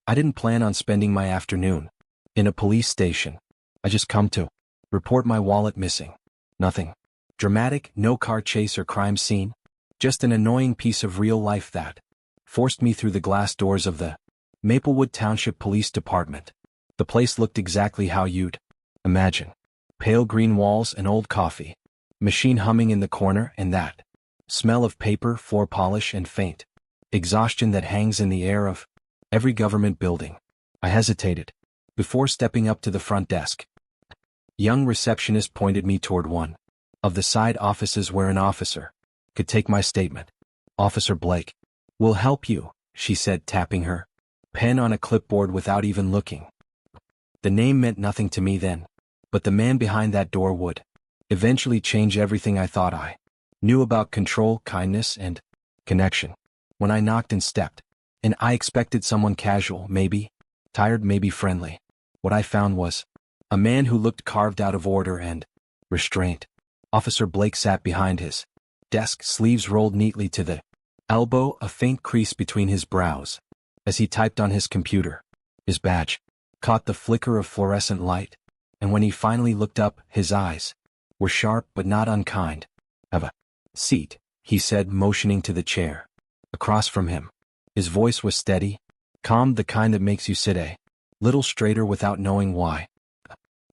I didn't plan on spending my afternoon in a police station. I just come to report my wallet missing. Nothing dramatic, no car chase or crime scene. Just an annoying piece of real life that forced me through the glass doors of the Maplewood Township Police Department. The place looked exactly how you'd imagine. Pale green walls and old coffee machine humming in the corner, and that smell of paper, floor polish, and faint exhaustion that hangs in the air of every government building. I hesitated before stepping up to the front desk. Young receptionist pointed me toward one of the side offices where an officer could take my statement. Officer Blake will help you, she said, tapping her pen on a clipboard without even looking. The name meant nothing to me then, but the man behind that door would eventually change everything I thought I knew about control, kindness, and connection. When I knocked and stepped, and I expected someone casual, maybe tired, maybe friendly, what I found was a man who looked carved out of order and restraint. Officer Blake sat behind his desk, sleeves rolled neatly to the elbow, a faint crease between his brows. As he typed on his computer, his badge caught the flicker of fluorescent light, and when he finally looked up, his eyes were sharp but not unkind. Have a seat, he said, motioning to the chair across from him. His voice was steady, calm, the kind that makes you sit a little straighter without knowing why.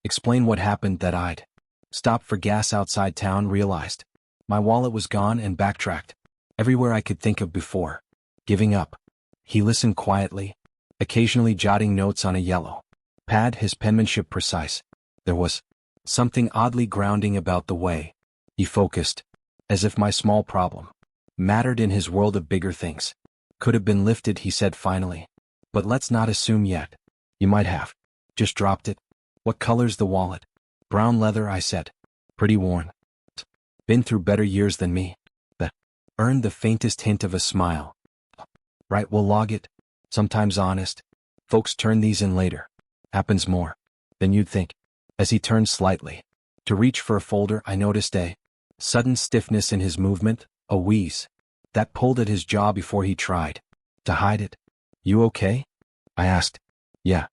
Explain what happened. That I'd stopped for gas outside town, realized my wallet was gone, and backtracked everywhere I could think of before giving up. He listened quietly, occasionally jotting notes on a yellow pad, his penmanship precise. There was something oddly grounding about the way he focused, as if my small problem mattered in his world of bigger things. Could have been lifted, he said finally. But let's not assume yet. You might have just dropped it. What color's the wallet? Brown leather, I said. Pretty worn. Been through better years than me. That earned the faintest hint of a smile. Right, we'll log it. Sometimes honest folks turn these in later. Happens more than you'd think. As he turned slightly to reach for a folder, I noticed a sudden stiffness in his movement, a wheeze that pulled at his jaw before he tried to hide it. You okay? I asked. Yeah,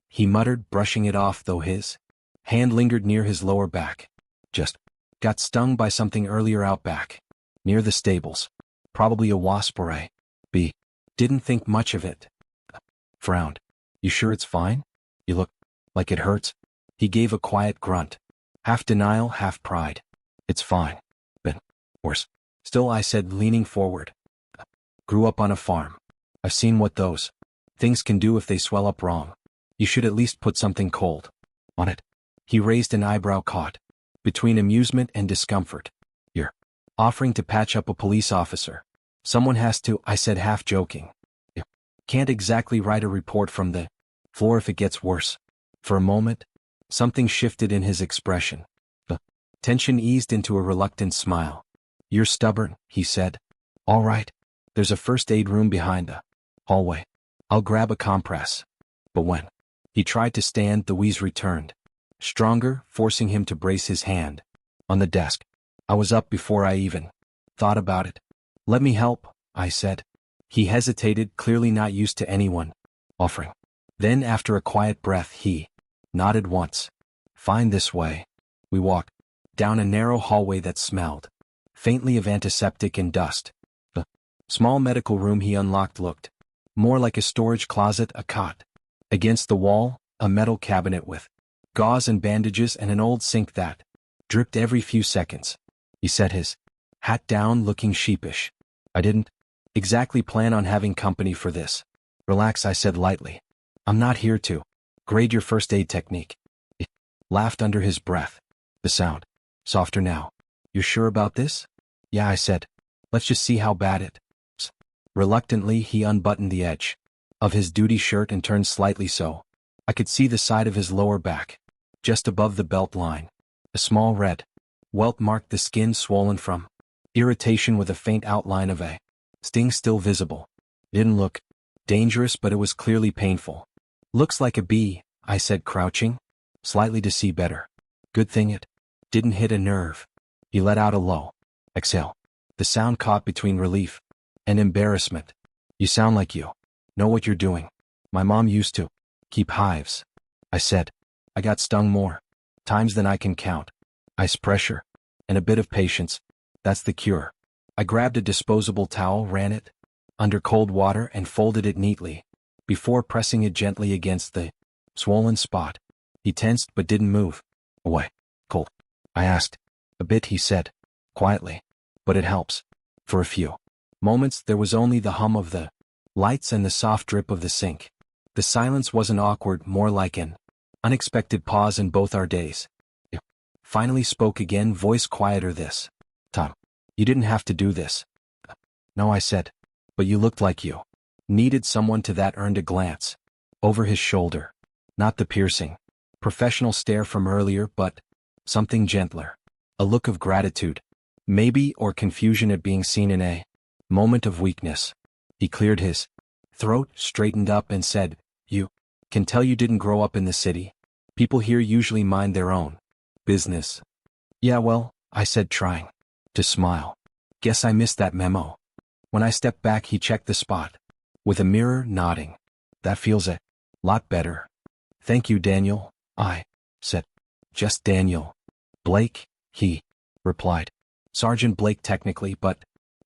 he muttered, brushing it off, though his hand lingered near his lower back. Just got stung by something earlier out back, near the stables. Probably a wasp or a bee. Didn't think much of it. Frowned. You sure it's fine? You look like it hurts. He gave a quiet grunt, half denial, half pride. It's fine. Been worse. Still, I said, leaning forward. Grew up on a farm. I've seen what those things can do if they swell up wrong. You should at least put something cold on it. He raised an eyebrow, caught between amusement and discomfort. You're offering to patch up a police officer. Someone has to, I said, half joking. You can't exactly write a report from the floor if it gets worse. For a moment, something shifted in his expression. The tension eased into a reluctant smile. You're stubborn, he said. All right. There's a first aid room behind the hallway. I'll grab a compress. But when he tried to stand, the wheeze returned, stronger, forcing him to brace his hand on the desk. I was up before I even thought about it. Let me help, I said. He hesitated, clearly not used to anyone offering. Then, after a quiet breath, he nodded once. Fine, this way. We walked down a narrow hallway that smelled faintly of antiseptic and dust. The small medical room he unlocked looked more like a storage closet, a cot against the wall, a metal cabinet with gauze and bandages, and an old sink that dripped every few seconds. He set his hat down, looking sheepish. I didn't exactly plan on having company for this. Relax, I said lightly. I'm not here to grade your first aid technique. He laughed under his breath, the sound softer now. You sure about this? Yeah, I said. Let's just see how bad it's. Reluctantly, he unbuttoned the edge of his duty shirt and turned slightly so I could see the side of his lower back, just above the belt line. A small red welt marked the skin, swollen from irritation, with a faint outline of a sting still visible. It didn't look dangerous, but it was clearly painful. Looks like a bee, I said, crouching slightly to see better. Good thing it didn't hit a nerve. He let out a low exhale. The sound caught between relief and embarrassment. You sound like you know what you're doing. My mom used to keep hives. I said. I got stung more times than I can count. Ice pressure and a bit of patience. That's the cure. I grabbed a disposable towel, ran it under cold water, and folded it neatly before pressing it gently against the swollen spot. He tensed but didn't move. Away. Cold? I asked. A bit, he said, quietly. But it helps. For a few moments there was only the hum of the lights and the soft drip of the sink. The silence wasn't awkward, more like an unexpected pause in both our days. He finally spoke again, voice quieter this time. You didn't have to do this. No, I said. But you looked like you needed someone to. That earned a glance over his shoulder. Not the piercing, professional stare from earlier, but something gentler. A look of gratitude, maybe, or confusion at being seen in a moment of weakness. He cleared his throat, straightened up, and said, You can tell you didn't grow up in the city. People here usually mind their own business. Yeah, well, I said, trying to smile. Guess I missed that memo. When I stepped back, he checked the spot with a mirror, nodding. That feels a lot better. Thank you, Daniel, I said. Just Daniel. Blake, he replied. Sergeant Blake technically, but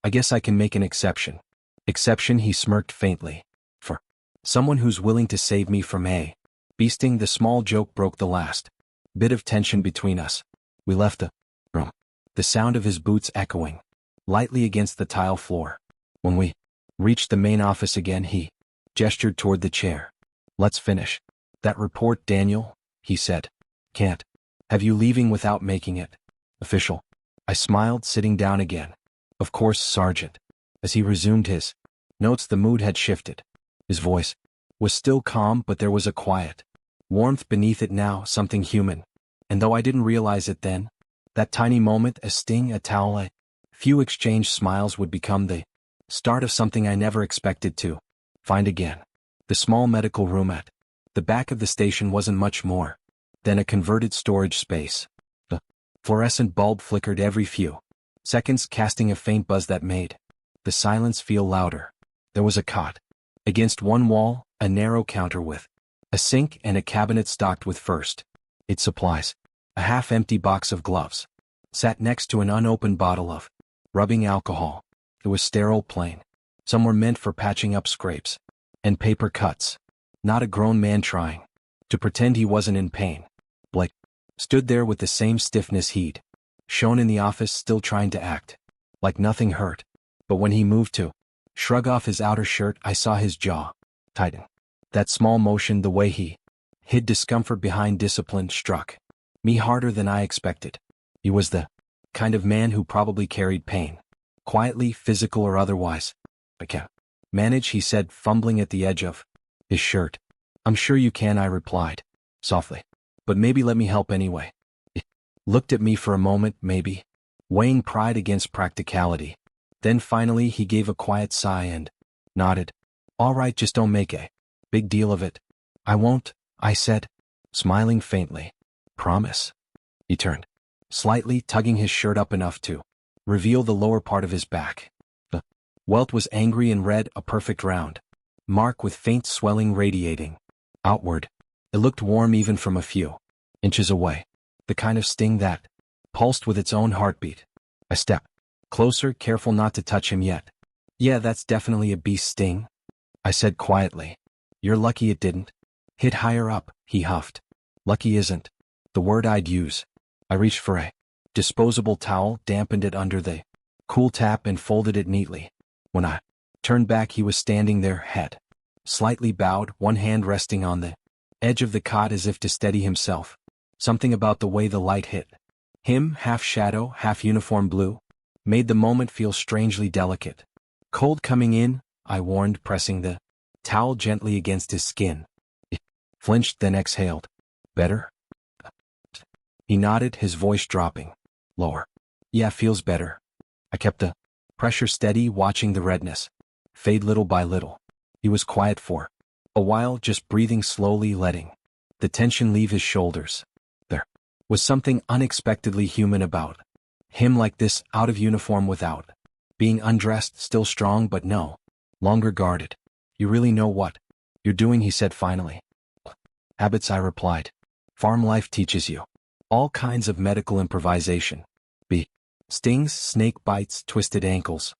I guess I can make an exception. Exception, he smirked faintly. For someone who's willing to save me from a beasting. The small joke broke the last bit of tension between us. We left the room, the sound of his boots echoing lightly against the tile floor. When we reached the main office again, he gestured toward the chair. Let's finish that report, Daniel, he said. Can't have you leaving without making it official. I smiled, sitting down again. Of course, Sergeant. As he resumed his notes, the mood had shifted. His voice was still calm, but there was a quiet warmth beneath it now, something human. And though I didn't realize it then, that tiny moment, a sting, a towel, a few exchanged smiles would become the start of something I never expected to find again. The small medical room at the back of the station wasn't much more than a converted storage space. The fluorescent bulb flickered every few seconds, casting a faint buzz that made the silence feel louder. There was a cot against one wall, a narrow counter with a sink and a cabinet stocked with first aid supplies. A half-empty box of gloves sat next to an unopened bottle of rubbing alcohol. It was sterile, plain. Some were meant for patching up scrapes and paper cuts. Not a grown man trying to pretend he wasn't in pain. Blake stood there with the same stiffness he'd shown in the office, still trying to act like nothing hurt. But when he moved to shrug off his outer shirt, I saw his jaw tighten. That small motion, the way he hid discomfort behind discipline, struck me harder than I expected. He was the kind of man who probably carried pain, quietly, physical or otherwise. I can't manage, he said, fumbling at the edge of his shirt. I'm sure you can, I replied softly. But maybe let me help anyway. He looked at me for a moment, maybe weighing pride against practicality. Then finally he gave a quiet sigh and nodded. All right, just don't make a big deal of it. I won't, I said, smiling faintly. Promise. He turned slightly, tugging his shirt up enough to reveal the lower part of his back. The welt was angry and red, a perfect round mark with faint swelling radiating outward. It looked warm even from a few inches away, the kind of sting that pulsed with its own heartbeat. I stepped closer, careful not to touch him yet. Yeah, that's definitely a beast sting, I said quietly. You're lucky it didn't hit higher up, he huffed. Lucky isn't the word I'd use. I reached for a disposable towel, dampened it under the cool tap, and folded it neatly. When I turned back, he was standing there, head slightly bowed, one hand resting on the edge of the cot as if to steady himself. Something about the way the light hit him, half shadow, half uniform blue, made the moment feel strangely delicate. Cold coming in, I warned, pressing the towel gently against his skin. He flinched, then exhaled. Better? He nodded, his voice dropping lower. Yeah, feels better. I kept the pressure steady, watching the redness fade little by little. He was quiet for a while, just breathing slowly, letting the tension leave his shoulders. There was something unexpectedly human about him, like this, out of uniform, without being undressed, still strong but no longer guarded. You really know what You're doing, he said finally. Habits, I replied. Farm life teaches you. All kinds of medical improvisation. Stings, snake bites, twisted ankles.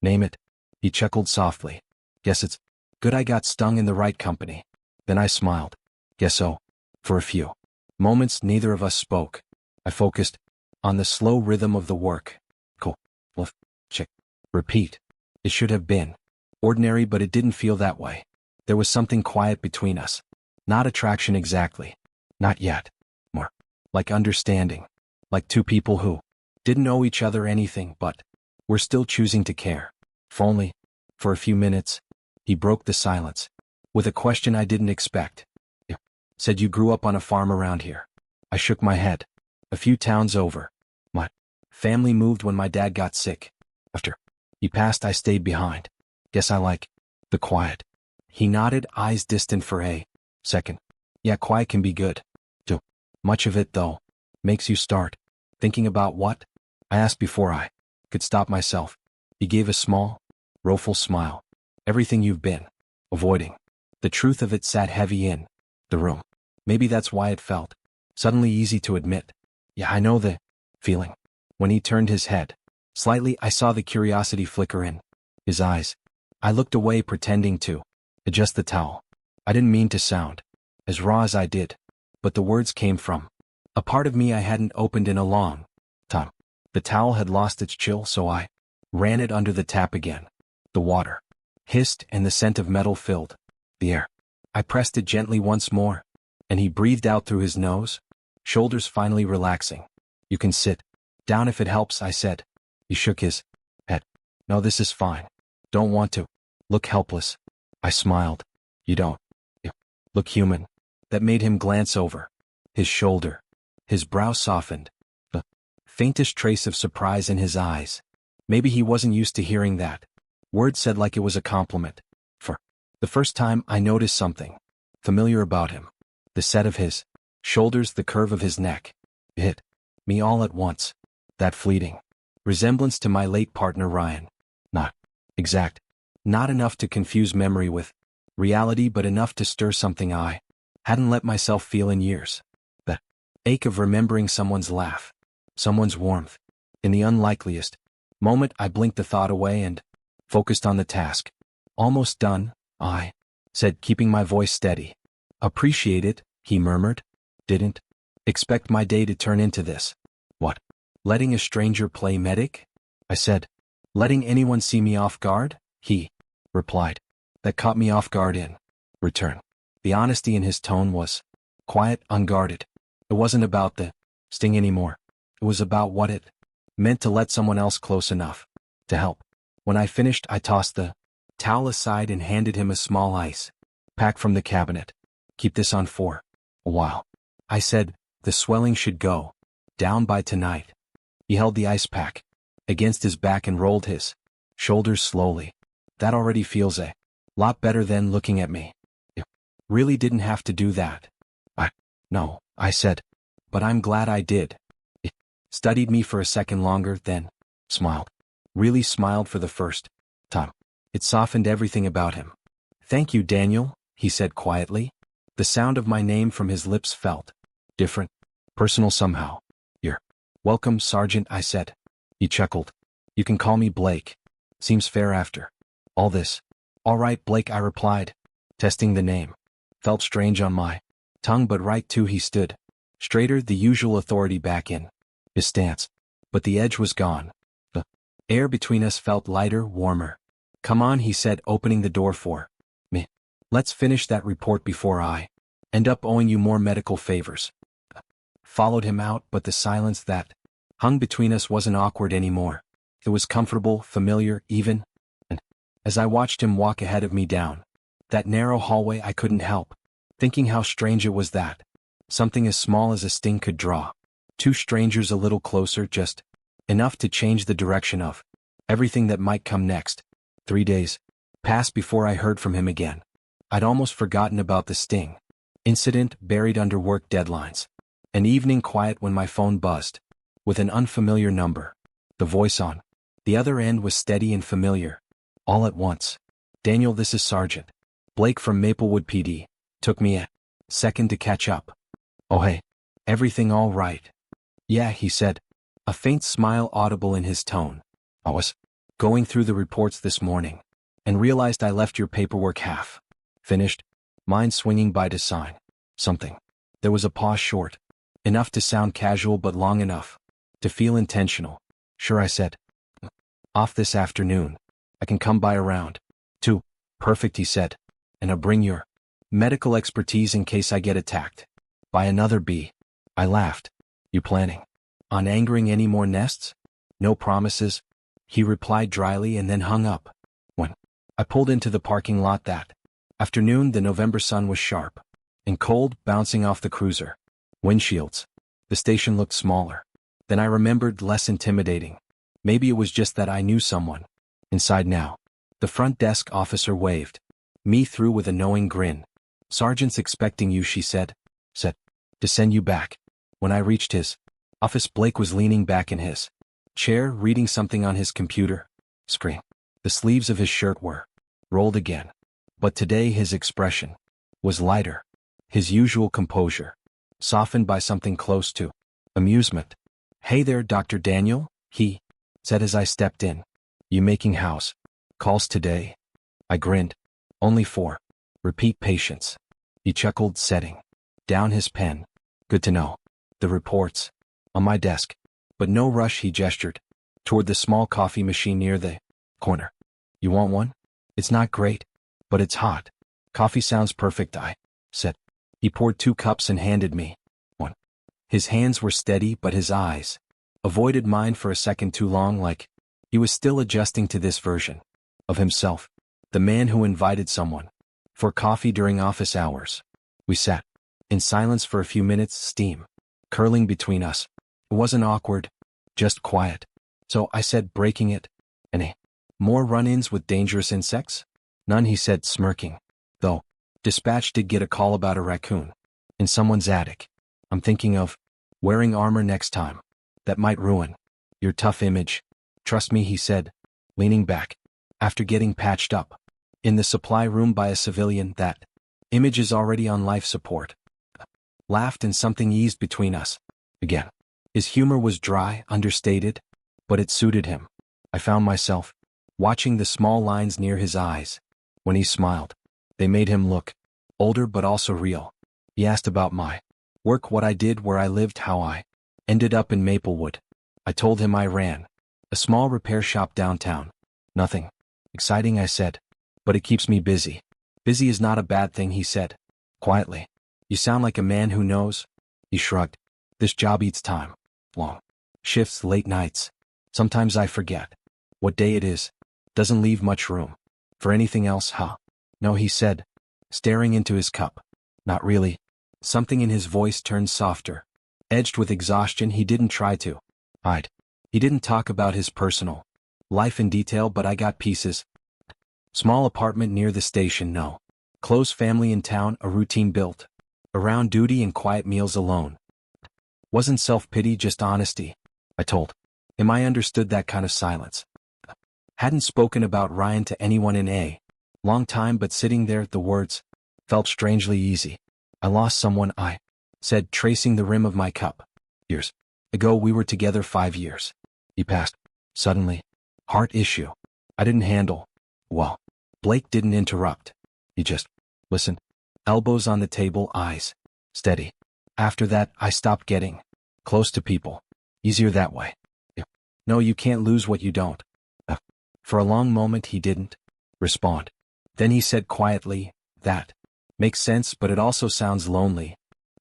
Name it. He chuckled softly. Guess it's good I got stung in the right company. Then I smiled. Guess so. For a few moments neither of us spoke. I focused on the slow rhythm of the work. Cool. Lift. Check. Repeat. It should have been ordinary, but it didn't feel that way. There was something quiet between us. Not attraction exactly. Not yet. More like understanding. Like two people who didn't know each other anything, but were still choosing to care. If only for a few minutes. He broke the silence with a question I didn't expect. You said you grew up on a farm around here. I shook my head. A few towns over. My family moved when my dad got sick. After he passed, I stayed behind. Guess I like the quiet. He nodded, eyes distant for a second. Yeah, quiet can be good. Too much of it, though, makes you start thinking about what? I asked before I could stop myself. He gave a small, rueful smile. Everything you've been avoiding. The truth of it sat heavy in the room. Maybe that's why it felt suddenly easy to admit. Yeah, I know the feeling. When he turned his head slightly, I saw the curiosity flicker in his eyes. I looked away, pretending to adjust the towel. I didn't mean to sound as raw as I did, but the words came from a part of me I hadn't opened in a long time. The towel had lost its chill, so I ran it under the tap again. The water hissed and the scent of metal filled the air. I pressed it gently once more, and he breathed out through his nose, shoulders finally relaxing. You can sit down if it helps, I said. He shook his head. No, this is fine. Don't want to look helpless. I smiled. You don't. You look human. That made him glance over his shoulder. His brow softened. The faintest trace of surprise in his eyes. Maybe he wasn't used to hearing that word said like it was a compliment. For the first time, I noticed something familiar about him. The set of his shoulders, the curve of his neck. It hit me all at once. That fleeting resemblance to my late partner Ryan. Not exact. Not enough to confuse memory with reality, but enough to stir something I hadn't let myself feel in years. The ache of remembering someone's laugh, someone's warmth. In the unlikeliest moment, I blinked the thought away and focused on the task. Almost done, I said, keeping my voice steady. Appreciate it, he murmured. Didn't expect my day to turn into this. What? Letting a stranger play medic? I said. Letting anyone see me off guard? He replied. That caught me off guard in return. The honesty in his tone was quiet, unguarded. It wasn't about the sting anymore. It was about what it meant to let someone else close enough to help. When I finished, I tossed the towel aside and handed him a small ice pack from the cabinet. Keep this on for a while. I said, the swelling should go down by tonight. He held the ice pack against his back and rolled his shoulders slowly. That already feels a lot better than looking at me. You really didn't have to do that. No, I said, but I'm glad I did. He studied me for a second longer, then smiled. Really smiled for the first time. It softened everything about him. Thank you, Daniel, he said quietly. The sound of my name from his lips felt different, personal somehow. You're welcome, Sergeant, I said. He chuckled. You can call me Blake. Seems fair after all this. All right, Blake, I replied, testing the name. Felt strange on my tongue, but right too. He stood straighter, the usual authority back in his stance. But the edge was gone. The air between us felt lighter, warmer. Come on, he said, opening the door for me. Let's finish that report before I end up owing you more medical favors. Followed him out, but the silence that hung between us wasn't awkward anymore. It was comfortable, familiar, even. And as I watched him walk ahead of me down that narrow hallway, I couldn't help thinking how strange it was that something as small as a sting could draw two strangers a little closer, just enough to change the direction of everything that might come next. 3 days passed before I heard from him again. I'd almost forgotten about the sting incident, buried under work deadlines. An evening quiet when my phone buzzed with an unfamiliar number. The voice on the other end was steady and familiar. All at once. Daniel, this is Sergeant Blake from Maplewood PD. Took me a second to catch up. Oh hey, everything all right? Yeah, he said, a faint smile audible in his tone. I was going through the reports this morning and realized I left your paperwork half finished, mind swinging by to sign something. There was a pause, short enough to sound casual but long enough to feel intentional. Sure, I said. Off this afternoon. I can come by around 2. Perfect, he said. And I'll bring your medical expertise in case I get attacked by another bee. I laughed. You planning on angering any more nests? No promises, he replied dryly and then hung up. When I pulled into the parking lot that afternoon, the November sun was sharp and cold, bouncing off the cruiser windshields. The station looked smaller than I remembered, less intimidating. Maybe it was just that I knew someone inside now. The front desk officer waved me through with a knowing grin. Sergeant's expecting you, she said. To send you back. When I reached his office, Blake was leaning back in his chair, reading something on his computer screen. The sleeves of his shirt were rolled again. But today his expression was lighter. His usual composure softened by something close to amusement. Hey there, Dr. Daniel, he said as I stepped in. You making house calls today? I grinned. Only 4. Repeat patients. He chuckled, setting down his pen. Good to know. The reports on my desk. But no rush, he gestured toward the small coffee machine near the corner. You want one? It's not great, but it's hot. Coffee sounds perfect, I said. He poured 2 cups and handed me one. His hands were steady, but his eyes avoided mine for a second too long, like he was still adjusting to this version of himself, the man who invited someone for coffee during office hours. We sat in silence for a few minutes, steam curling between us. It wasn't awkward, just quiet. So I said, breaking it. Any more run-ins with dangerous insects? None, he said, smirking. Though, dispatch did get a call about a raccoon in someone's attic. I'm thinking of wearing armor next time. That might ruin your tough image. Trust me, he said, leaning back. After getting patched up in the supply room by a civilian, that image is already on life support. Laughed and something eased between us again. His humor was dry, understated, but it suited him. I found myself watching the small lines near his eyes. When he smiled, they made him look older but also real. He asked about my work, what I did, where I lived, how I ended up in Maplewood. I told him I ran a small repair shop downtown. Nothing exciting, I said, but it keeps me busy. Busy is not a bad thing, he said, quietly. You sound like a man who knows. He shrugged. This job eats time. Long shifts, late nights. Sometimes I forget what day it is. Doesn't leave much room for anything else, huh? No, he said, staring into his cup. Not really. Something in his voice turned softer, edged with exhaustion. He didn't try to hide. He didn't talk about his personal life in detail, but I got pieces. Small apartment near the station, no close family in town, a routine built around duty and quiet meals alone. Wasn't self-pity, just honesty. I told him I understood that kind of silence. Hadn't spoken about Ryan to anyone in a long time, but sitting there, the words felt strangely easy. I lost someone, I said, tracing the rim of my cup. Years ago, we were together 5 years. He passed. Suddenly. Heart issue. I didn't handle well. Blake didn't interrupt. He just listened. Elbows on the table, eyes steady. After that, I stopped getting close to people. Easier that way. No, you can't lose what you don't. For a long moment, he didn't respond. Then he said quietly, that makes sense, but it also sounds lonely.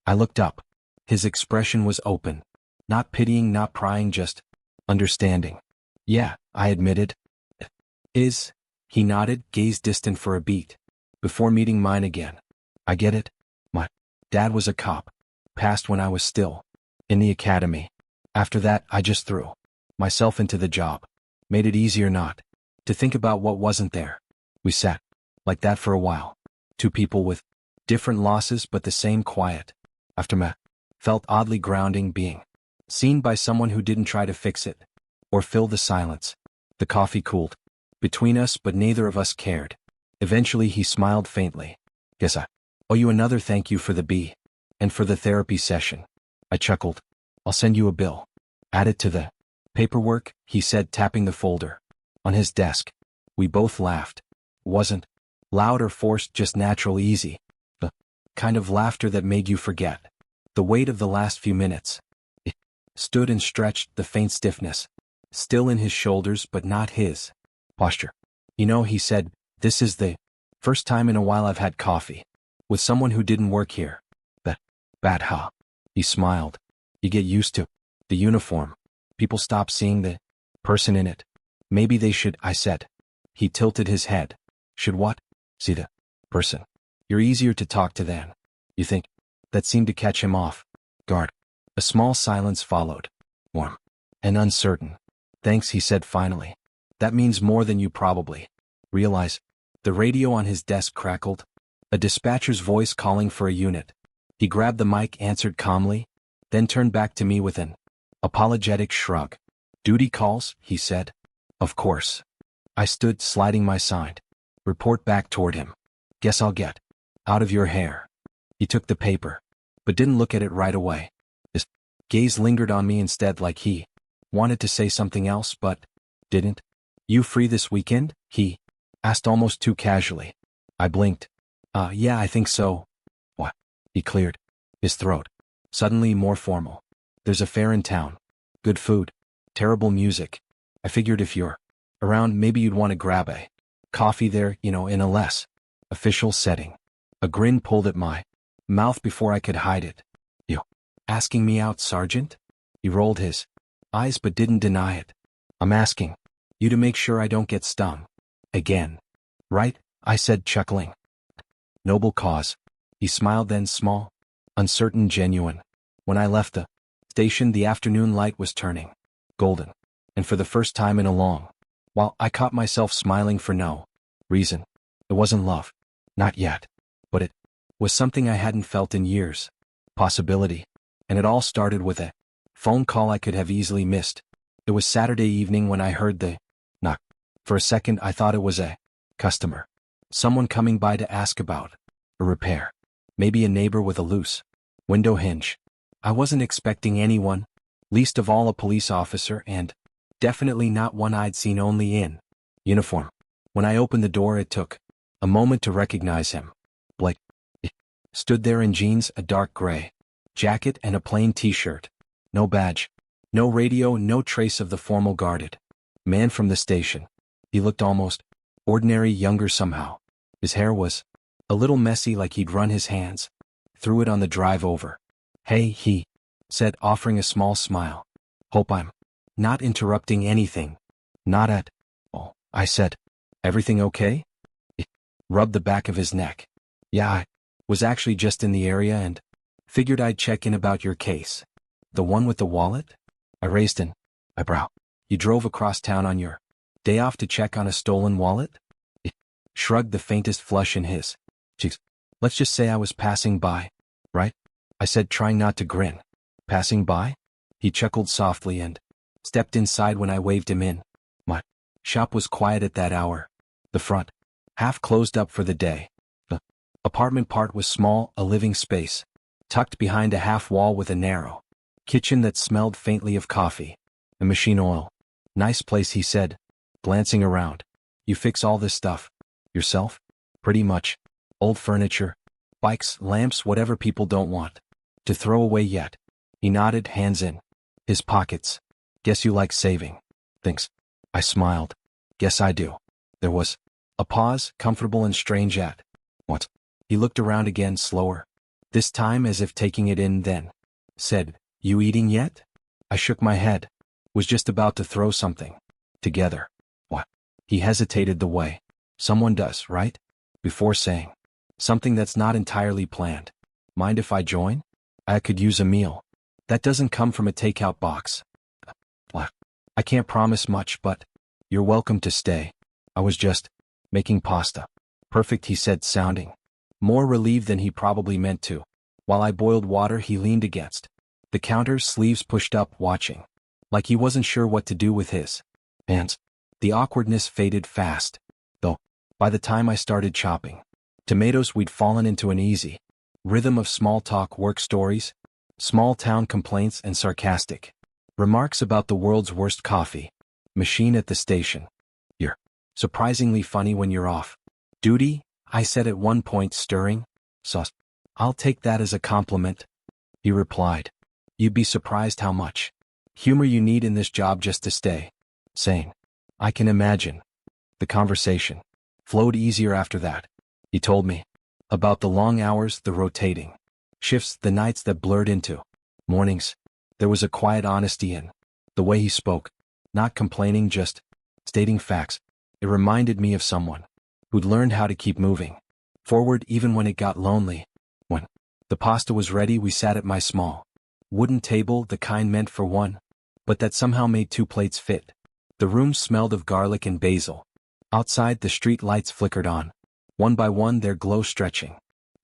I looked up. His expression was open. Not pitying, not prying, just understanding. Yeah, I admitted. He nodded, gaze distant for a beat, before meeting mine again. I get it. My dad was a cop. Passed when I was still in the academy. After that, I just threw myself into the job. Made it easier not to think about what wasn't there. We sat like that for a while. 2 people with different losses but the same quiet aftermath. Felt oddly grounding, being seen by someone who didn't try to fix it or fill the silence. The coffee cooled between us, but neither of us cared. Eventually he smiled faintly. Guess I owe you another thank you for the bee. And for the therapy session. I chuckled. I'll send you a bill. Add it to the paperwork, he said, tapping the folder on his desk. We both laughed. It wasn't loud or forced, just natural, easy. The kind of laughter that made you forget the weight of the last few minutes. It stood and stretched, the faint stiffness still in his shoulders but not his posture. You know, he said, this is the first time in a while I've had coffee with someone who didn't work here. That bad, huh? He smiled. You get used to the uniform. People stop seeing the person in it. Maybe they should, I said. He tilted his head. Should what? See the person. You're easier to talk to than you think. That seemed to catch him off guard. A small silence followed. Warm and uncertain. Thanks, he said finally. That means more than you probably realize. The radio on his desk crackled. A dispatcher's voice calling for a unit. He grabbed the mic, answered calmly, then turned back to me with an apologetic shrug. Duty calls, he said. Of course. I stood, sliding my signed report back toward him. Guess I'll get out of your hair. He took the paper, but didn't look at it right away. His gaze lingered on me instead, like he wanted to say something else but didn't. You free this weekend? He asked almost too casually. I blinked. Yeah, I think so. What? He cleared his throat, suddenly more formal. There's a fair in town. Good food. Terrible music. I figured if you're around, maybe you'd want to grab a coffee there, in a less official setting. A grin pulled at my mouth before I could hide it. You asking me out, Sergeant? He rolled his eyes but didn't deny it. I'm asking you to make sure I don't get stung again. Right? I said, chuckling. Noble cause. He smiled, then small, uncertain, genuine. When I left the station, the afternoon light was turning golden, and for the first time in a long while, I caught myself smiling for no reason. It wasn't love. Not yet. But it was something I hadn't felt in years. Possibility. And it all started with a phone call I could have easily missed. It was Saturday evening when I heard the knock. For a second, I thought it was a customer. Someone coming by to ask about a repair. Maybe a neighbor with a loose window hinge. I wasn't expecting anyone, least of all a police officer, and definitely not one I'd seen only in uniform. When I opened the door, it took a moment to recognize him. Blake stood there in jeans, a dark gray jacket, and a plain t-shirt. No badge, no radio, no trace of the formal guarded man from the station. He looked almost ordinary, younger somehow. His hair was a little messy, like he'd run his hands through it on the drive over. Hey, he said, offering a small smile. Hope I'm not interrupting anything. Not at all, I said. Everything okay? He rubbed the back of his neck. Yeah, I was actually just in the area and figured I'd check in about your case. The one with the wallet? I raised an eyebrow. You drove across town on your day off to check on a stolen wallet? He shrugged, the faintest flush in his cheeks. Let's just say I was passing by, right? I said, trying not to grin. Passing by? He chuckled softly and stepped inside when I waved him in. My shop was quiet at that hour. The front half closed up for the day. The apartment part was small, a living space, tucked behind a half wall with a narrow kitchen that smelled faintly of coffee and machine oil. Nice place, he said, glancing around. You fix all this stuff yourself? Pretty much. Old furniture, bikes, lamps, whatever people don't want to throw away yet. He nodded, hands in his pockets. Guess you like saving things. I smiled. Guess I do. There was a pause, comfortable and strange at what? He looked around again, slower, this time as if taking it in, then said, You eating yet? I shook my head. Was just about to throw something together. What? He hesitated, the way someone does, right? Before saying something that's not entirely planned. Mind if I join? I could use a meal. That doesn't come from a takeout box. What? I can't promise much, but you're welcome to stay. I was just making pasta. Perfect, he said, sounding more relieved than he probably meant to. While I boiled water, he leaned against the counter, sleeves pushed up, watching, like he wasn't sure what to do with his hands. The awkwardness faded fast, though. By the time I started chopping tomatoes, we'd fallen into an easy rhythm of small talk, work stories, small town complaints, and sarcastic remarks about the world's worst coffee machine at the station. "You're surprisingly funny when you're off duty," I said at one point, stirring sauce. "I'll take that as a compliment," he replied. "You'd be surprised how much humor you need in this job just to stay sane." I can imagine. The conversation flowed easier after that. He told me about the long hours, the rotating shifts, the nights that blurred into mornings. There was a quiet honesty in the way he spoke, not complaining, just stating facts. It reminded me of someone who'd learned how to keep moving forward even when it got lonely. When the pasta was ready, we sat at my small wooden table, the kind meant for one, but that somehow made two plates fit. The room smelled of garlic and basil. Outside, the street lights flickered on, one by one, their glow stretching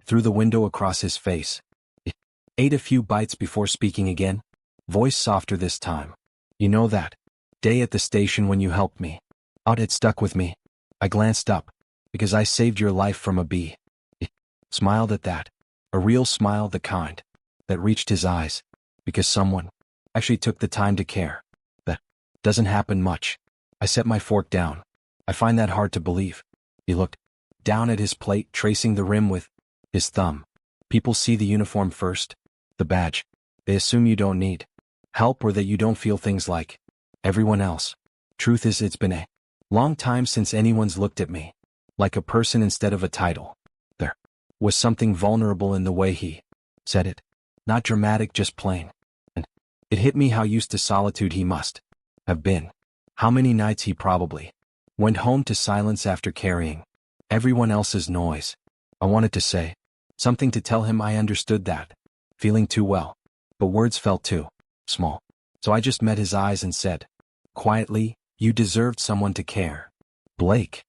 through the window across his face. He ate a few bites before speaking again, voice softer this time. "You know that day at the station when you helped me out, it stuck with me." I glanced up, "Because I saved your life from a bee." He smiled at that, a real smile, the kind that reached his eyes. "Because someone actually took the time to care. That doesn't happen much." I set my fork down. "I find that hard to believe." He looked down at his plate, tracing the rim with his thumb. "People see the uniform first, the badge. They assume you don't need help or that you don't feel things like everyone else. Truth is, it's been a long time since anyone's looked at me like a person instead of a title." There was something vulnerable in the way he said it. Not dramatic, just plain. And it hit me how used to solitude he must have been. How many nights he probably went home to silence after carrying everyone else's noise. I wanted to say something, to tell him I understood that feeling too well, but words felt too small. So I just met his eyes and said quietly, "You deserved someone to care, Blake."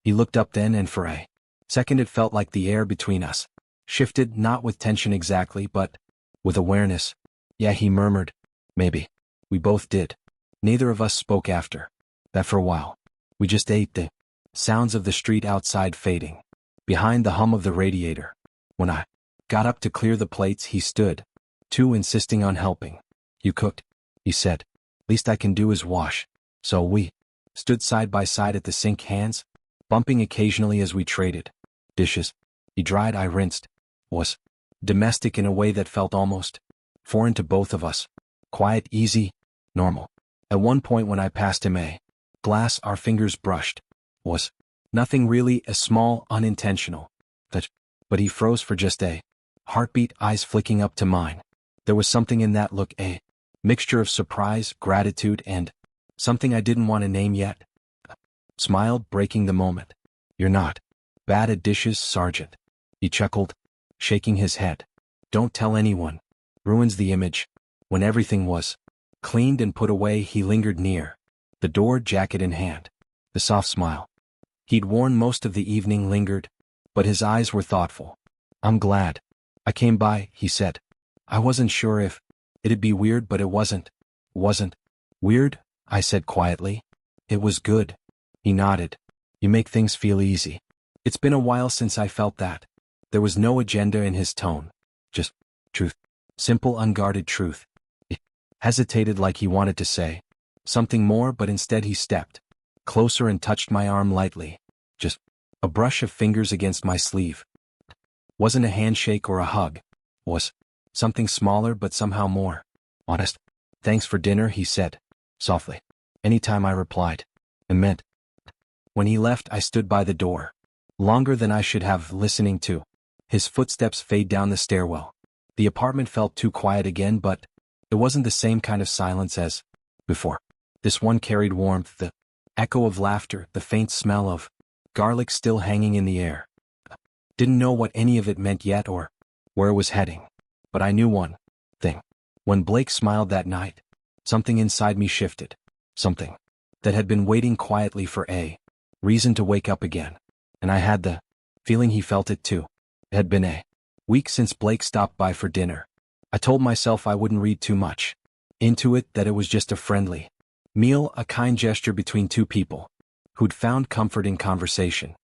He looked up then, and for a second it felt like the air between us shifted, not with tension exactly, but with awareness. "Yeah," he murmured. "Maybe we both did." Neither of us spoke after that for a while. We just ate, the sounds of the street outside fading behind the hum of the radiator. When I got up to clear the plates, he stood, too, insisting on helping. "You cooked," he said. "Least I can do is wash." So we stood side by side at the sink, hands bumping occasionally as we traded dishes. He dried, I rinsed. Was domestic in a way that felt almost foreign to both of us. Quiet, easy, normal. At one point when I passed him a glass, our fingers brushed. Was nothing really, a small, unintentional touch, but he froze for just a heartbeat, eyes flicking up to mine. There was something in that look, a mixture of surprise, gratitude, and something I didn't want to name yet. Smiled, breaking the moment. "You're not bad at dishes, Sergeant." He chuckled, shaking his head. "Don't tell anyone. Ruins the image." When everything was cleaned and put away, he lingered near the door, jacket in hand. The soft smile he'd worn most of the evening lingered, but his eyes were thoughtful. "I'm glad I came by," he said. "I wasn't sure if it'd be weird, but it wasn't." "Wasn't weird," I said quietly. "It was good." He nodded. "You make things feel easy." It's been a while since I felt that. There was no agenda in his tone. Just truth. Simple, unguarded truth. He hesitated, like he wanted to say something more, but instead he stepped closer and touched my arm lightly. Just a brush of fingers against my sleeve. Wasn't a handshake or a hug. Was something smaller but somehow more honest. "Thanks for dinner," he said softly. "Anytime," I replied, and meant. When he left, I stood by the door longer than I should have, listening to his footsteps fade down the stairwell. The apartment felt too quiet again, but it wasn't the same kind of silence as before. This one carried warmth, the echo of laughter, the faint smell of garlic still hanging in the air. Didn't know what any of it meant yet or where it was heading, but I knew one thing. When Blake smiled that night, something inside me shifted. Something that had been waiting quietly for a reason to wake up again. And I had the feeling he felt it too. It had been a week since Blake stopped by for dinner. I told myself I wouldn't read too much into it, that it was just a friendly meal, a kind gesture between two people who'd found comfort in conversation.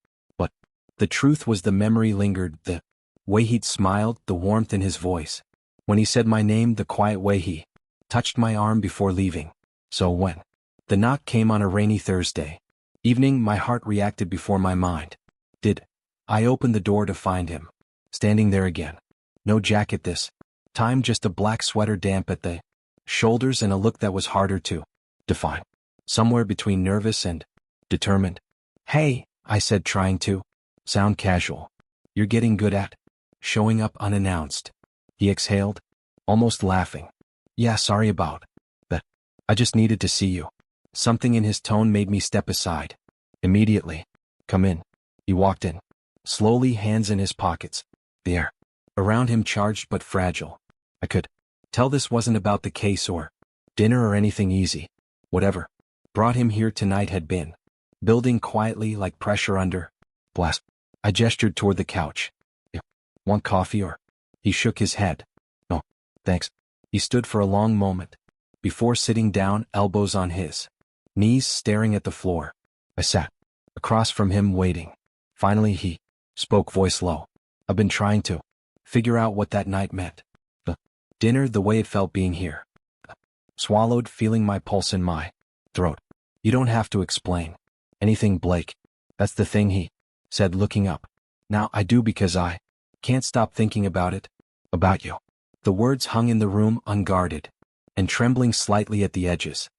The truth was the memory lingered, the way he'd smiled, the warmth in his voice. When he said my name, the quiet way he touched my arm before leaving. So when the knock came on a rainy Thursday evening, my heart reacted before my mind did. I opened the door to find him standing there again. No jacket this time, just a black sweater, damp at the shoulders, and a look that was harder to define. Somewhere between nervous and determined. "Hey," I said, trying to sound casual. "You're getting good at showing up unannounced." He exhaled, almost laughing. "Yeah, sorry about that. I just needed to see you." Something in his tone made me step aside. Immediately. "Come in." He walked in, slowly, hands in his pockets. The air around him charged but fragile. I could tell this wasn't about the case or dinner or anything easy. Whatever brought him here tonight had been building quietly, like pressure under blast. I gestured toward the couch. "Want coffee or?" He shook his head. "No, thanks." He stood for a long moment before sitting down, elbows on his knees, staring at the floor. I sat across from him, waiting. Finally he spoke, voice low. "I've been trying to figure out what that night meant. The dinner, the way it felt being here." Swallowed, feeling my pulse in my throat. "You don't have to explain anything, Blake. That's the thing," he said, looking up. "Now I do, because I can't stop thinking about it. About you." The words hung in the room, unguarded and trembling slightly at the edges.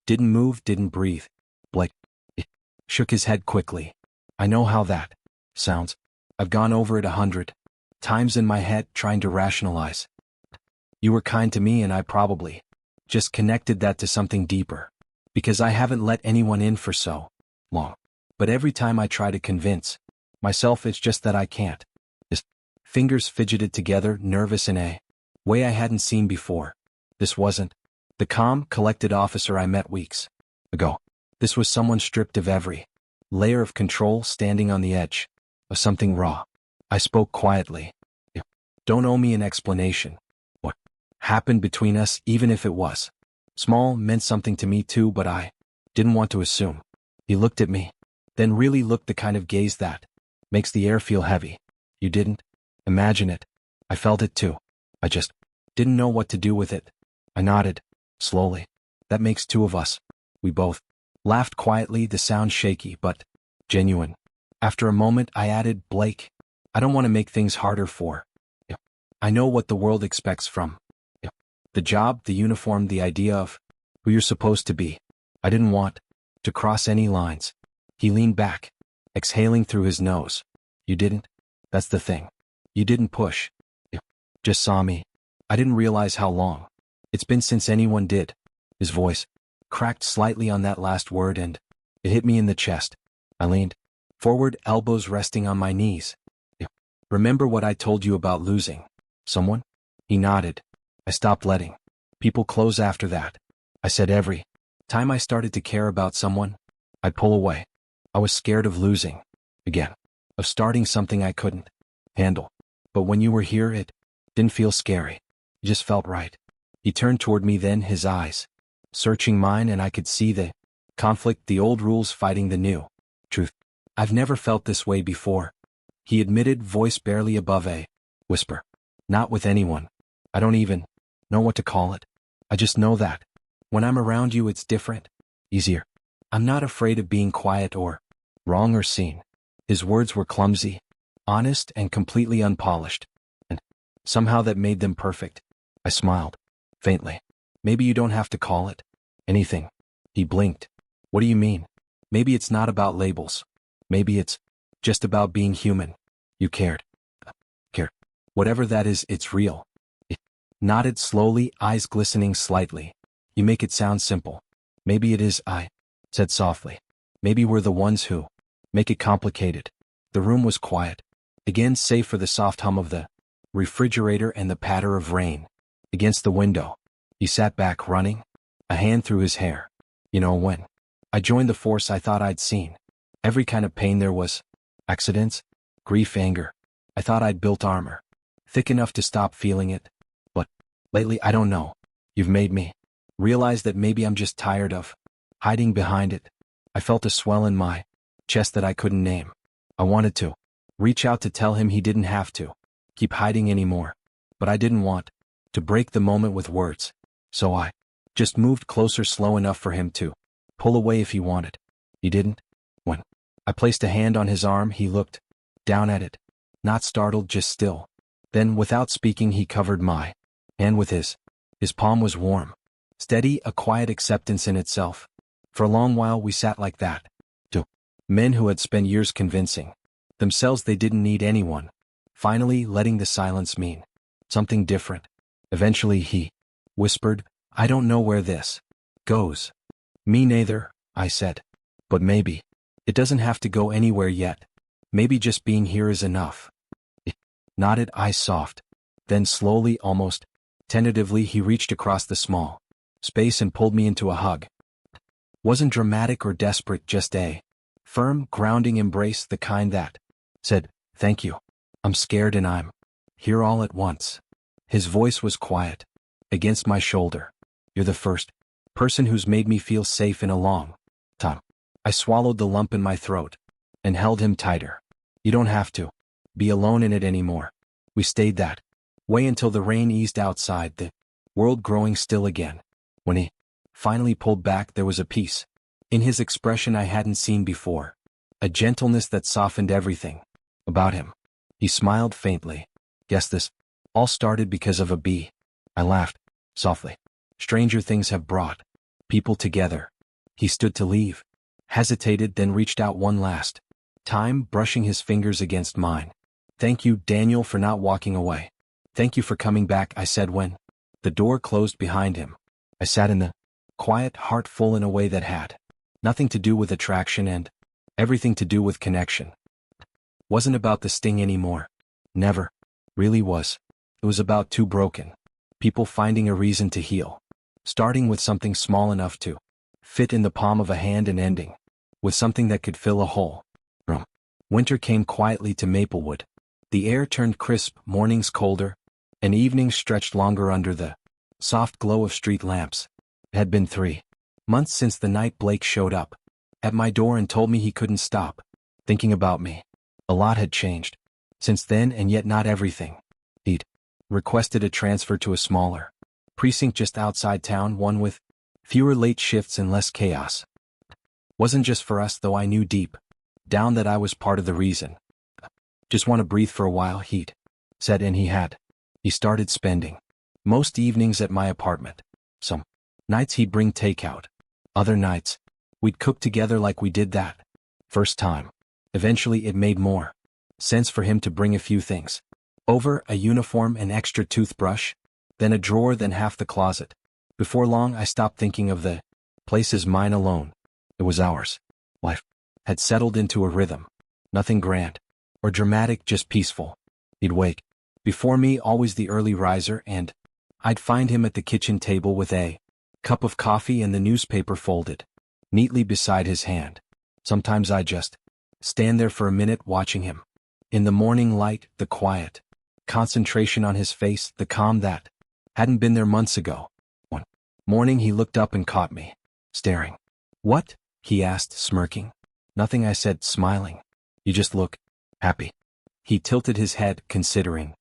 Didn't move, didn't breathe. Blake shook his head quickly. "I know how that sounds. I've gone over it 100 times in my head, trying to rationalize. You were kind to me, and I probably just connected that to something deeper, because I haven't let anyone in for so long. But every time I try to convince myself, it's just that I can't." His fingers fidgeted together, nervous in a way I hadn't seen before. This wasn't the calm, collected officer I met weeks ago. This was someone stripped of every layer of control, standing on the edge of something raw. I spoke quietly. "You don't owe me an explanation. What happened between us, even if it was small, meant something to me too, but I didn't want to assume." He looked at me, then really looked, the kind of gaze that makes the air feel heavy. "You didn't imagine it." I felt it too. I just didn't know what to do with it. I nodded, slowly. "That makes two of us." We both laughed quietly, the sound shaky but genuine. After a moment I added, "Blake, I don't want to make things harder for you. I know what the world expects from you. The job, the uniform, the idea of who you're supposed to be. I didn't want to cross any lines." He leaned back, exhaling through his nose. "You didn't? That's the thing. You didn't push. You just saw me. I didn't realize how long it's been since anyone did." His voice cracked slightly on that last word, and it hit me in the chest. I leaned forward, elbows resting on my knees. "You remember what I told you about losing someone?" He nodded. "I stopped letting people close after that." I said, "Every time I started to care about someone, I'd pull away. I was scared of losing again, of starting something I couldn't handle. But when you were here, it didn't feel scary. It just felt right." He turned toward me then, his eyes searching mine, and I could see the conflict, the old rules fighting the new truth. "I've never felt this way before," he admitted, voice barely above a whisper. "Not with anyone. I don't even know what to call it. I just know that when I'm around you, it's different, easier. I'm not afraid of being quiet or wrong or seen." His words were clumsy, honest, and completely unpolished, and somehow that made them perfect. I smiled faintly. "Maybe you don't have to call it anything." He blinked. "What do you mean?" "Maybe it's not about labels. Maybe it's just about being human. You cared. Cared. Whatever that is, it's real." He nodded slowly, eyes glistening slightly. "You make it sound simple." "Maybe it is," I said softly. "Maybe we're the ones who make it complicated." The room was quiet again, save for the soft hum of the refrigerator and the patter of rain against the window. He sat back, running a hand through his hair. "You know, when I joined the force, I thought I'd seen every kind of pain there was. Accidents, grief, anger. I thought I'd built armor thick enough to stop feeling it. But lately, I don't know. You've made me realize that maybe I'm just tired of hiding behind it." I felt a swell in my chest that I couldn't name. I wanted to reach out to tell him he didn't have to keep hiding anymore, but I didn't want to break the moment with words, so I just moved closer slow enough for him to pull away if he wanted. He didn't. When I placed a hand on his arm, he looked down at it, not startled, just still. Then, without speaking, he covered my hand with his. His palm was warm, steady, a quiet acceptance in itself. For a long while we sat like that. Two men who had spent years convincing themselves they didn't need anyone, finally letting the silence mean something different. Eventually he whispered, "I don't know where this goes." "Me neither," I said. "But maybe it doesn't have to go anywhere yet. Maybe just being here is enough." He nodded, eyes soft. Then slowly, almost tentatively, he reached across the small space and pulled me into a hug. Wasn't dramatic or desperate, just a firm, grounding embrace, the kind that said, "Thank you. I'm scared and I'm here all at once." His voice was quiet, against my shoulder. "You're the first person who's made me feel safe in a long time." I swallowed the lump in my throat and held him tighter. "You don't have to be alone in it anymore." We stayed that way until the rain eased outside, the world growing still again. When he finally pulled back, there was a peace in his expression I hadn't seen before, a gentleness that softened everything about him. He smiled faintly. "Guess this all started because of a bee." I laughed softly. "Stranger things have brought people together." He stood to leave, hesitated, then reached out one last time, brushing his fingers against mine. "Thank you, Daniel, for not walking away." "Thank you for coming back," I said when the door closed behind him. I sat in the quiet, heart full in a way that had nothing to do with attraction and everything to do with connection. Wasn't about the sting anymore. Never really was. It was about two broken people finding a reason to heal, starting with something small enough to fit in the palm of a hand and ending with something that could fill a whole room. Winter came quietly to Maplewood. The air turned crisp, mornings colder, and evenings stretched longer under the soft glow of street lamps. It had been 3 months since the night Blake showed up at my door and told me he couldn't stop thinking about me. A lot had changed since then, and yet not everything. He'd requested a transfer to a smaller precinct just outside town, one with fewer late shifts and less chaos. Wasn't just for us, though I knew deep down that I was part of the reason. "Just want to breathe for a while," he'd said, and he had. He started spending most evenings at my apartment. Some nights he'd bring takeout. Other nights, we'd cook together like we did that first time. Eventually it made more sense for him to bring a few things over: a uniform, an extra toothbrush, then a drawer, then half the closet. Before long I stopped thinking of the place as mine alone. It was ours. Life had settled into a rhythm. Nothing grand or dramatic, just peaceful. He'd wake before me, always the early riser, and I'd find him at the kitchen table with a cup of coffee and the newspaper folded neatly beside his hand. Sometimes I'd just stand there for a minute watching him. In the morning light, the quiet concentration on his face, the calm that hadn't been there months ago. One morning he looked up and caught me staring. "What?" he asked, smirking. "Nothing," I said, smiling. "You just look happy." He tilted his head, considering.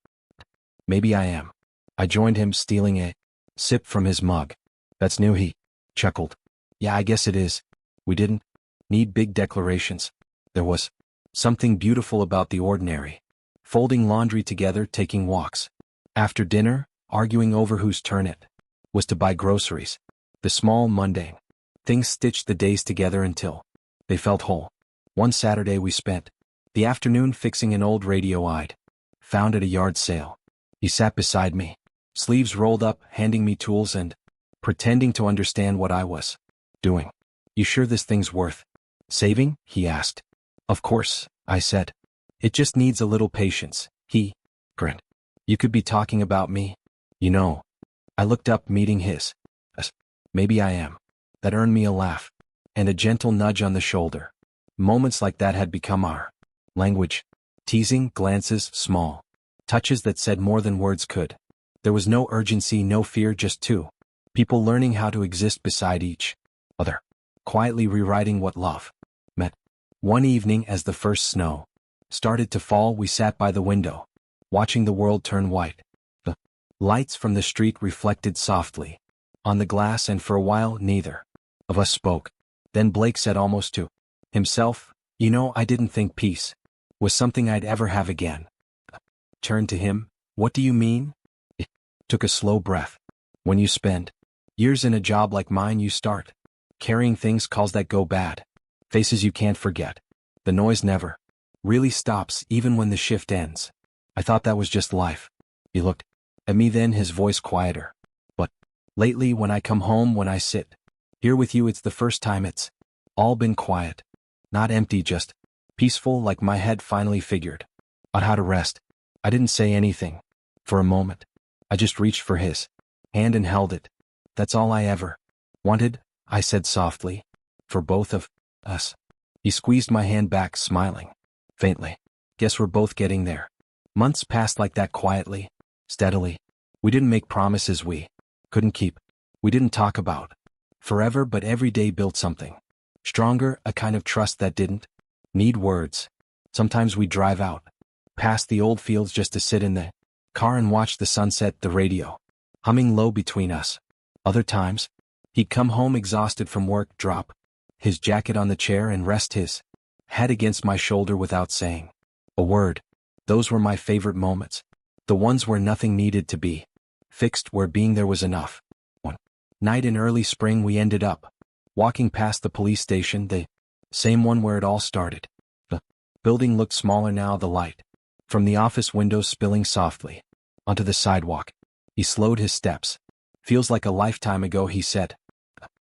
"Maybe I am." I joined him, stealing a sip from his mug. "That's new," he chuckled. "Yeah, I guess it is." We didn't need big declarations. There was something beautiful about the ordinary. Folding laundry together, taking walks after dinner, arguing over whose turn it was to buy groceries. The small, mundane things stitched the days together until they felt whole. One Saturday we spent the afternoon fixing an old radio I'd found at a yard sale. He sat beside me, sleeves rolled up, handing me tools and pretending to understand what I was doing. "You sure this thing's worth saving?" he asked. "Of course," I said. "It just needs a little patience." He grinned. "You could be talking about me, you know." I looked up, meeting his. "Maybe I am." That earned me a laugh and a gentle nudge on the shoulder. Moments like that had become our language. Teasing, glances, small touches that said more than words could. There was no urgency, no fear, just two people learning how to exist beside each other, quietly rewriting what love meant. One evening, as the first snow started to fall, we sat by the window, watching the world turn white. The lights from the street reflected softly on the glass, and for a while neither of us spoke. Then Blake said almost to himself, "You know, I didn't think peace was something I'd ever have again." Turned to him, "What do you mean?" It took a slow breath. "When you spend years in a job like mine, you start carrying things, calls that go bad, faces you can't forget. The noise never really stops, even when the shift ends. I thought that was just life." He looked at me, then his voice quieter. "But lately, when I come home, when I sit here with you, it's the first time it's all been quiet. Not empty, just peaceful, like my head finally figured out how to rest." I didn't say anything for a moment. I just reached for his hand and held it. "That's all I ever wanted," I said softly, "for both of us." He squeezed my hand back, smiling faintly. "Guess we're both getting there." Months passed like that, quietly, steadily. We didn't make promises we couldn't keep. We didn't talk about forever, but every day built something stronger, a kind of trust that didn't need words. Sometimes we'd drive out past the old fields just to sit in the car and watch the sunset, the radio humming low between us. Other times, he'd come home exhausted from work, drop his jacket on the chair and rest his head against my shoulder without saying a word. Those were my favorite moments. The ones where nothing needed to be fixed, where being there was enough. One night in early spring, we ended up walking past the police station, the same one where it all started. The building looked smaller now, the light from the office windows spilling softly onto the sidewalk. He slowed his steps. "Feels like a lifetime ago," he said.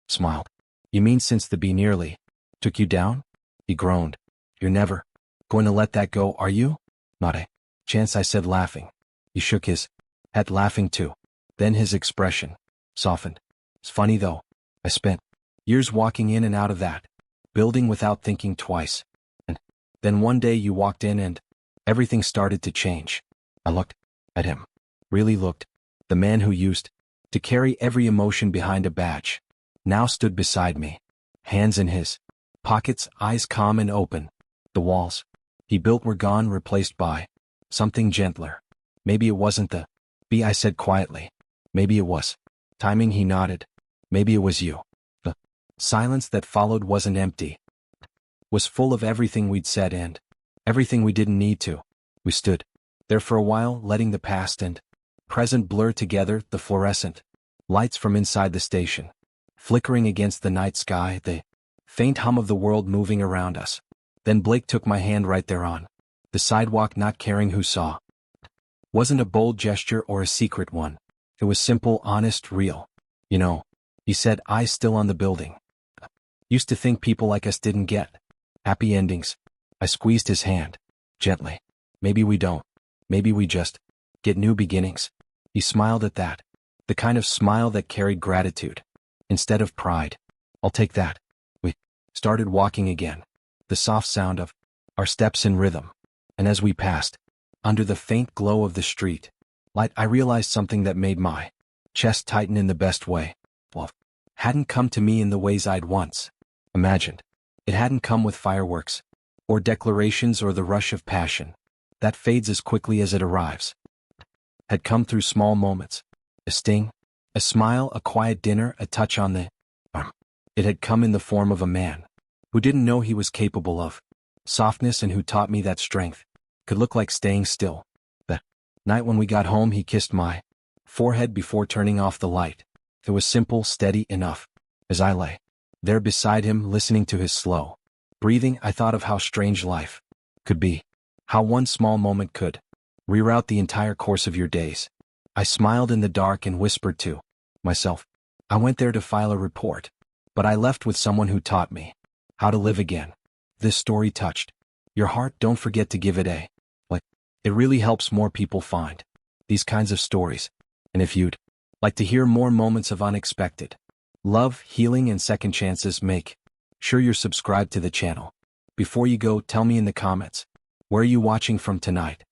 Smiled. "You mean since the bee nearly took you down?" He groaned. "You're never going to let that go, are you?" "Not a chance," I said, laughing. He shook his head, laughing too. Then his expression softened. "It's funny though. I spent years walking in and out of that building without thinking twice. And then one day you walked in and everything started to change." I looked at him. Really looked. The man who used to carry every emotion behind a badge now stood beside me, hands in his pockets, eyes calm and open. The walls he built were gone, replaced by something gentler. "Maybe it wasn't the bee," I said quietly. "Maybe it was timing." He nodded. "Maybe it was you." The silence that followed wasn't empty. It was full of everything we'd said and everything we didn't need to. We stood there for a while, letting the past and present blur together, the fluorescent lights from inside the station flickering against the night sky, the faint hum of the world moving around us. Then Blake took my hand right there on the sidewalk, not caring who saw. It wasn't a bold gesture or a secret one. It was simple, honest, real. "You know," he said, eyes still on the building, "I used to think people like us didn't get happy endings." I squeezed his hand gently. "Maybe we don't. Maybe we just get new beginnings." He smiled at that, the kind of smile that carried gratitude instead of pride. "I'll take that." We started walking again, the soft sound of our steps in rhythm. And as we passed under the faint glow of the street light, I realized something that made my chest tighten in the best way. Love hadn't come to me in the ways I'd once imagined. It hadn't come with fireworks or declarations or the rush of passion that fades as quickly as it arrives. It had come through small moments. A sting, a smile, a quiet dinner, a touch on the arm. It had come in the form of a man who didn't know he was capable of softness and who taught me that strength could look like staying still. That night when we got home, he kissed my forehead before turning off the light. It was simple, steady enough. As I lay there beside him, listening to his slow breathing, I thought of how strange life could be, how one small moment could reroute the entire course of your days. I smiled in the dark and whispered to myself, "I went there to file a report, but I left with someone who taught me how to live again." This story touched your heart. Don't forget to give it a like. It really helps more people find these kinds of stories. And if you'd like to hear more moments of unexpected love, healing, and second chances, make sure you're subscribed to the channel. Before you go, tell me in the comments, where are you watching from tonight?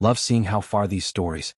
Love seeing how far these stories